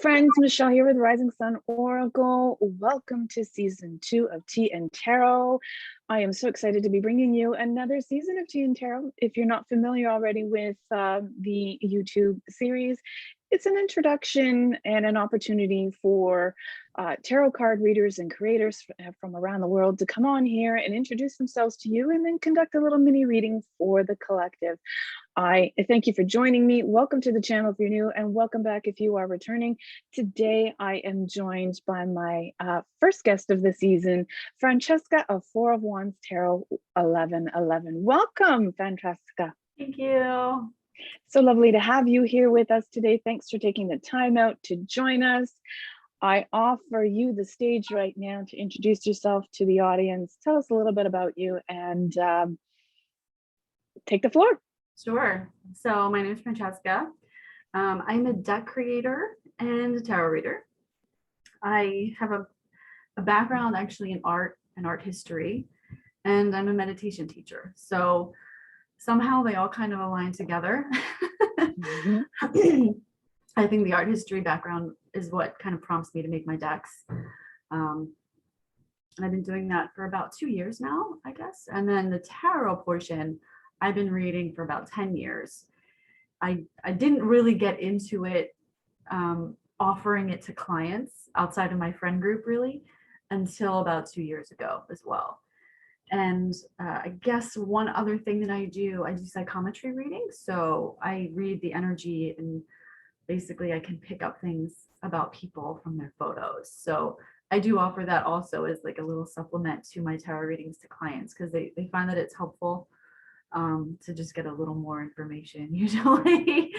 Friends, Michelle here with Rising Sun Oracle. Welcome to season 2 of Tea and Tarot. I am so excited to be bringing you another season of Tea and Tarot. If you're not familiar already with the YouTube series, it's an introduction and an opportunity for tarot card readers and creators from around the world to come on here and introduce themselves to you and then conduct a little mini reading for the collective. I thank you for joining me. Welcome to the channel if you're new, and welcome back if you are returning. Today, I am joined by my first guest of the season, Francesca of Four of Wands Tarot 1111. Welcome, Francesca. Thank you. So lovely to have you here with us today. Thanks for taking the time out to join us. I offer you the stage right now to introduce yourself to the audience. Tell us a little bit about you and take the floor. Sure. So my name is Francesca. I'm a deck creator and a tarot reader. I have a background actually in art and art history, and I'm a meditation teacher. So somehow they all kind of align together. Mm-hmm. I think the art history background is what kind of prompts me to make my decks. And I've been doing that for about 2 years now, I guess. And then the tarot portion, I've been reading for about 10 years. I didn't really get into it, offering it to clients outside of my friend group really, until about 2 years ago as well. And I guess one other thing that I do psychometry readings. So I read the energy, and basically I can pick up things about people from their photos. So I do offer that also as like a little supplement to my tarot readings to clients, because they find that it's helpful to just get a little more information usually.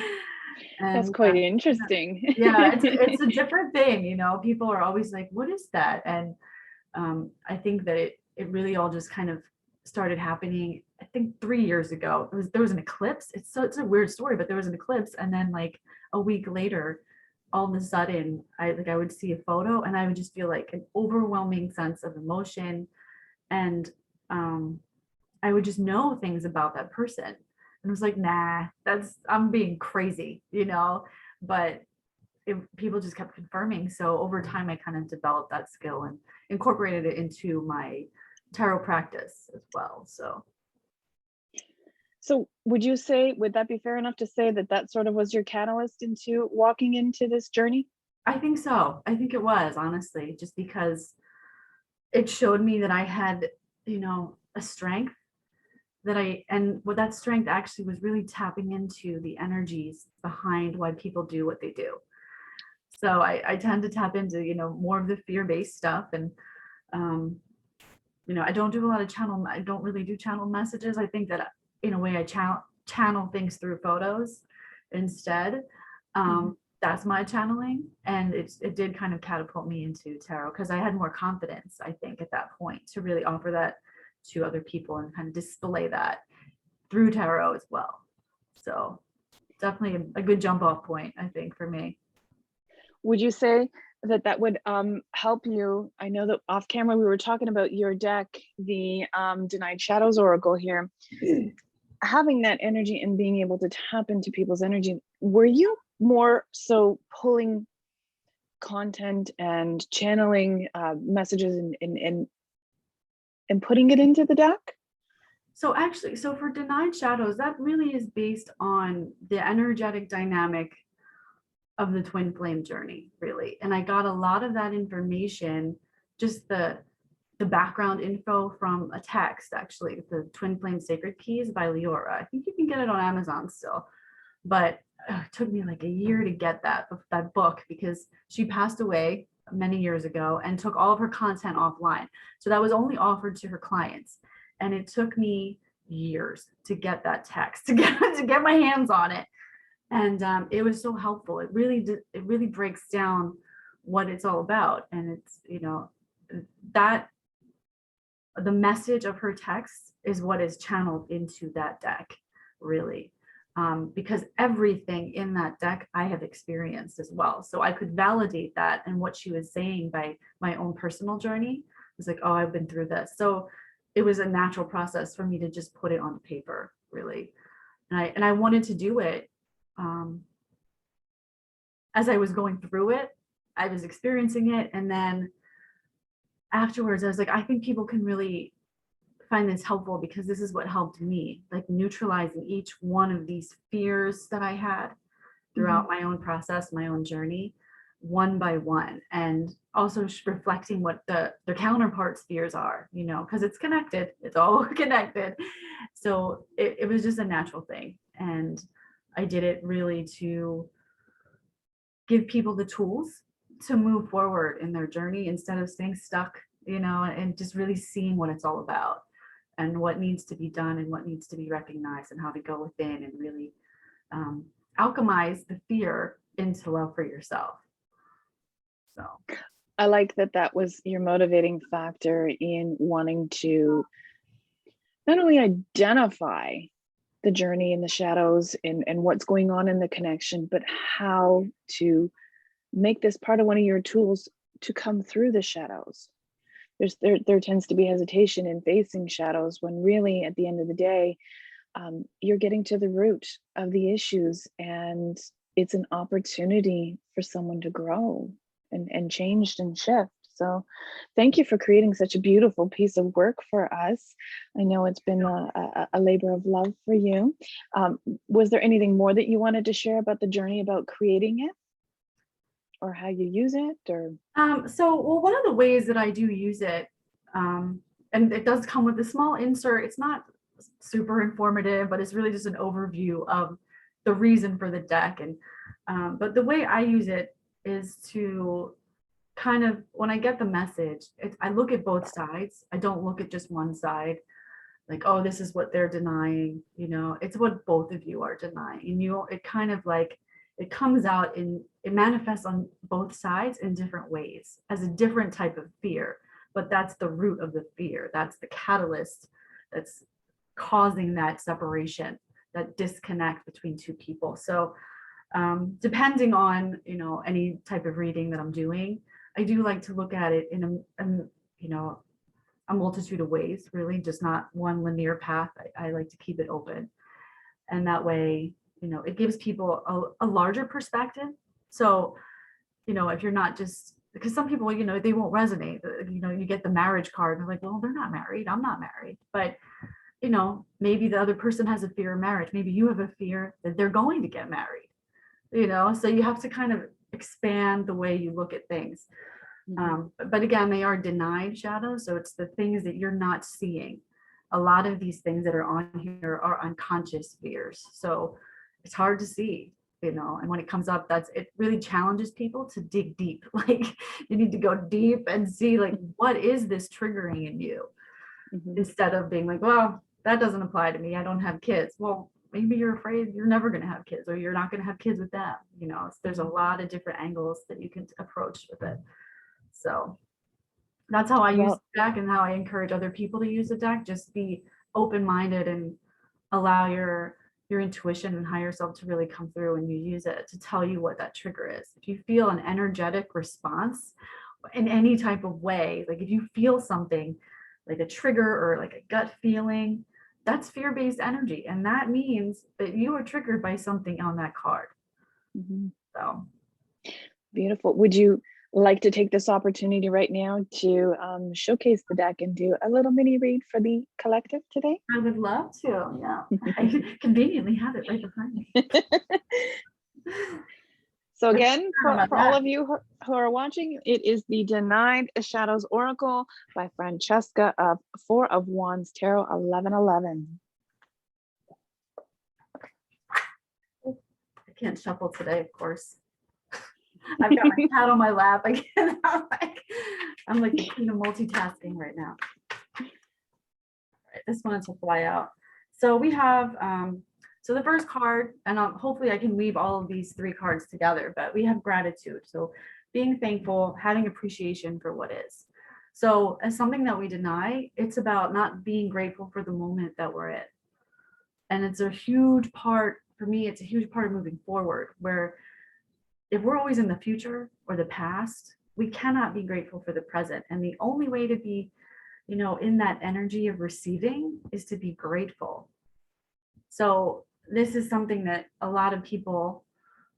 And that's quite interesting. Yeah, it's a different thing, you know. People are always like, what is that? And I think that it really all just kind of started happening, I think 3 years ago. There was an eclipse. It's a weird story, but there was an eclipse, and then like a week later, all of a sudden I would see a photo and I would just feel like an overwhelming sense of emotion, and I would just know things about that person. And it was like, nah, I'm being crazy, you know, but people just kept confirming. So over time, I kind of developed that skill and incorporated it into my tarot practice as well. So would that be fair enough to say that that sort of was your catalyst into walking into this journey? I think so. I think it was, honestly, just because it showed me that I had, you know, a strength and what that strength actually was really tapping into the energies behind why people do what they do. So I tend to tap into, you know, more of the fear-based stuff. And, you know, I don't really do channel messages. I think that in a way I channel things through photos instead. That's my channeling. And it did kind of catapult me into tarot, because I had more confidence, I think, at that point to really offer that to other people and kind of display that through tarot as well. So definitely a good jump off point, I think, for me. Would you say that would help you? I know that off camera we were talking about your deck, the Denied Shadows Oracle here. Having that energy and being able to tap into people's energy, were you more so pulling content and channeling messages and putting it into the deck? So for Denied Shadows, that really is based on the energetic dynamic of the twin flame journey, really. And I got a lot of that information, just the background info, from a text, actually, the Twin Flame Sacred Keys by Leora. I think you can get it on Amazon still, but it took me like a year to get that book, because she passed away many years ago and took all of her content offline. So that was only offered to her clients. And it took me years to get that text, to get my hands on it. And it was so helpful. It really breaks down what it's all about. And it's, you know, that the message of her text is what is channeled into that deck, really. Because everything in that deck I have experienced as well. So I could validate that and what she was saying by my own personal journey. It was like, oh, I've been through this. So it was a natural process for me to just put it on paper, really. And I wanted to do it as I was going through it, I was experiencing it. And then afterwards, I was like, I think people can really find this helpful because this is what helped me, like neutralizing each one of these fears that I had throughout my own process, my own journey, one by one, and also reflecting what their counterparts' fears are, you know, because it's connected, it's all connected. So it was just a natural thing. And I did it really to give people the tools to move forward in their journey instead of staying stuck, you know, and just really seeing what it's all about and what needs to be done and what needs to be recognized and how to go within and really alchemize the fear into love for yourself. So I like that that was your motivating factor in wanting to not only identify the journey in the shadows and what's going on in the connection, but how to make this part of one of your tools to come through the shadows. There tends to be hesitation in facing shadows when really at the end of the day, you're getting to the root of the issues, and it's an opportunity for someone to grow and change and shift. So thank you for creating such a beautiful piece of work for us. I know it's been a labor of love for you. Was there anything more that you wanted to share about the journey about creating it, or how you use it? Or well, one of the ways that I do use it, and it does come with a small insert. It's not super informative, but it's really just an overview of the reason for the deck. And but the way I use it is to kind of, when I get the message, I look at both sides. I don't look at just one side, like, oh, this is what they're denying, you know, it's what both of you are denying. And it kind of like, it comes out in, it manifests on both sides in different ways as a different type of fear, but that's the root of the fear. That's the catalyst that's causing that separation, that disconnect between two people. So depending on, you know, any type of reading that I'm doing, I do like to look at it in you know, a multitude of ways, really, just not one linear path. I like to keep it open. And that way, you know, it gives people a larger perspective. So, you know, if you're not just, because some people, you know, they won't resonate. You know, you get the marriage card and they're like, well, they're not married. I'm not married. But, you know, maybe the other person has a fear of marriage. Maybe you have a fear that they're going to get married, you know, so you have to kind of expand the way you look at things. But again, they are denied shadows. So it's the things that you're not seeing. A lot of these things that are on here are unconscious fears. So it's hard to see, you know, and when it comes up, it really challenges people to dig deep. Like you need to go deep and see like, what is this triggering in you? Instead of being like, well, that doesn't apply to me. I don't have kids. Well, maybe you're afraid you're never going to have kids, or you're not going to have kids with them. You know, there's a lot of different angles that you can approach with it. So that's how I use the deck and how I encourage other people to use the deck. Just be open-minded and allow your intuition and higher self to really come through when you use it to tell you what that trigger is. If you feel an energetic response in any type of way, like if you feel something like a trigger or like a gut feeling, that's fear-based energy. And that means that you are triggered by something on that card. So beautiful. Would you like to take this opportunity right now to showcase the deck and do a little mini read for the collective today? I would love to. Yeah. I conveniently have it right behind me. So again, for all of you who are watching, it is the Denied Shadows Oracle by Francesca of 4 of Wands Tarot 1111. I can't shuffle today, of course. I've got my cat on my lap. I'm like the queen of multitasking right now. All right, this one will fly out. So we have, so the first card, and hopefully I can weave all of these 3 cards together, but we have gratitude. So being thankful, having appreciation for what is. So as something that we deny, it's about not being grateful for the moment that we're in. And it's a huge part, for me, it's a huge part of moving forward, where if we're always in the future or the past, we cannot be grateful for the present. And the only way to be, you know, in that energy of receiving is to be grateful. So this is something that a lot of people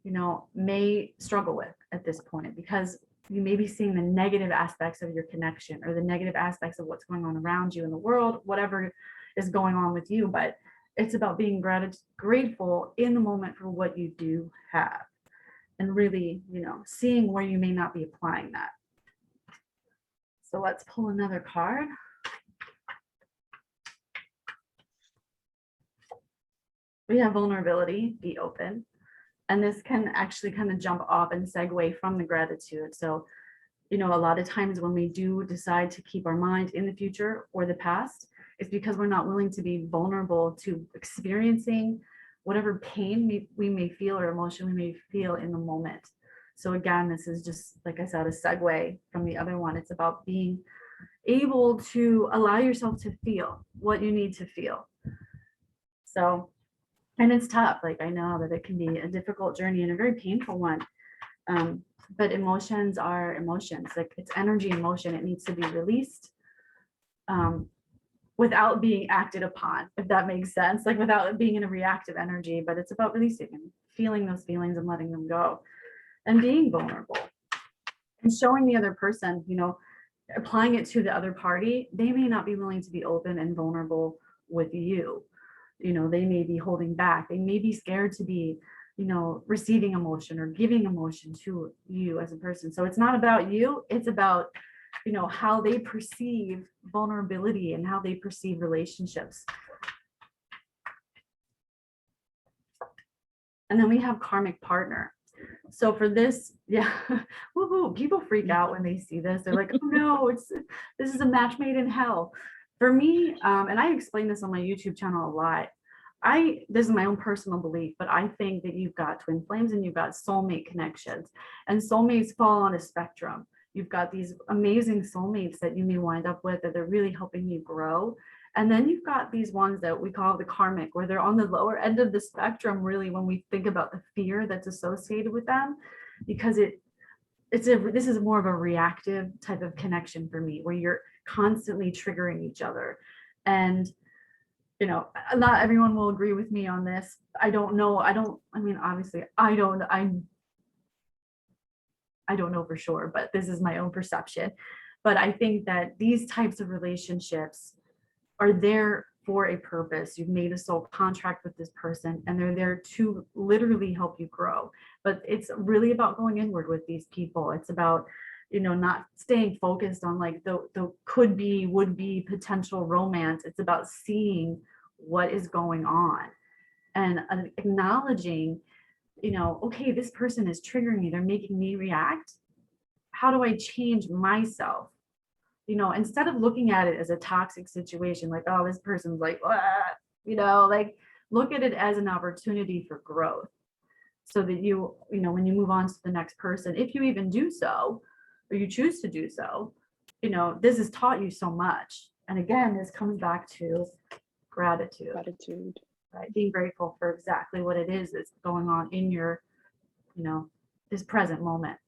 may struggle with at this point, because you may be seeing the negative aspects of your connection or the negative aspects of what's going on around you in the world, whatever is going on with you. But it's about being grateful in the moment for what you do have, and really, seeing where you may not be applying that. So let's pull another card. We have vulnerability, be open. And this can actually kind of jump off and segue from the gratitude. So, a lot of times when we do decide to keep our mind in the future or the past, it's because we're not willing to be vulnerable to experiencing whatever pain we may feel or emotion we may feel in the moment. So again, this is just, like I said, a segue from the other one. It's about being able to allow yourself to feel what you need to feel. So, and it's tough. Like, I know that it can be a difficult journey and a very painful one. But emotions are emotions. Like, it's energy in motion. It needs to be released without being acted upon, if that makes sense. Like, without it being in a reactive energy. But it's about releasing and feeling those feelings and letting them go, and being vulnerable and showing the other person, applying it to the other party. They may not be willing to be open and vulnerable with you. They may be holding back. They may be scared to be, receiving emotion or giving emotion to you as a person. So it's not about you. It's about, how they perceive vulnerability and how they perceive relationships. And then we have karmic partner. So for this, yeah, woohoo, people freak out when they see this. They're like, oh no, this is a match made in hell. For me, and I explain this on my YouTube channel a lot. This is my own personal belief, but I think that you've got twin flames and you've got soulmate connections, and soulmates fall on a spectrum. You've got these amazing soulmates that you may wind up with, that they're really helping you grow. And then you've got these ones that we call the karmic, where they're on the lower end of the spectrum, really, when we think about the fear that's associated with them, because this is more of a reactive type of connection for me, where you're constantly triggering each other. And not everyone will agree with me on this. I don't know. Obviously, I don't know for sure, but this is my own perception. But I think that these types of relationships are there for a purpose. You've made a soul contract with this person, and they're there to literally help you grow. But it's really about going inward with these people. It's about, not staying focused on like the could be, would be potential romance. It's about seeing what is going on and acknowledging, okay, this person is triggering me. They're making me react. How do I change myself? Instead of looking at it as a toxic situation, like, oh, this person's like, like, look at it as an opportunity for growth, so that when you move on to the next person, if you even do so, or you choose to do so, this has taught you so much. And again, this comes back to gratitude, right? Being grateful for exactly what it is that's going on in your, this present moment.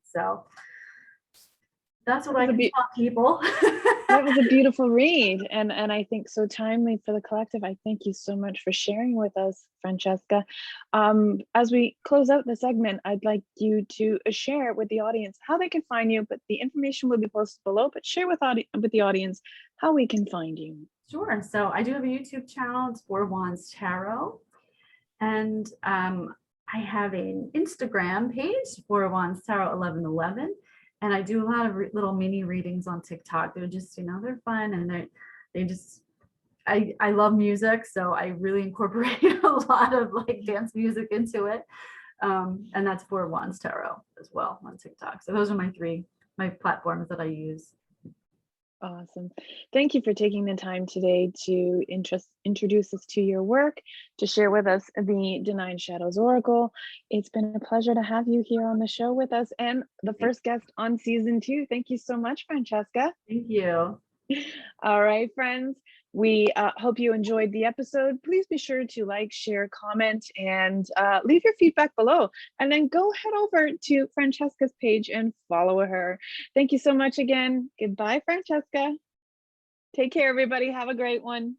So that's what I can tell people. That was a beautiful read, and I think so timely for the collective. I thank you so much for sharing with us, Francesca. As we close out the segment, I'd like you to share with the audience how they can find you, but the information will be posted below, but share with the audience how we can find you. Sure. So I do have a YouTube channel. It's Four Wands Tarot. And I have an Instagram page, Four Wands Tarot 1111. And I do a lot of little mini readings on TikTok. They're just, they're fun, and I love music. So I really incorporate a lot of like dance music into it. And that's Four Wands Tarot as well on TikTok. So those are my platforms that I use. Awesome. Thank you for taking the time today to introduce us to your work, to share with us the Denied Shadows Oracle. It's been a pleasure to have you here on the show with us, and the first guest on season 2. Thank you so much, Francesca. Thank you. All right, friends. We hope you enjoyed the episode. Please be sure to like, share, comment, and leave your feedback below. And then go head over to Francesca's page and follow her. Thank you so much again. Goodbye, Francesca. Take care, everybody. Have a great one.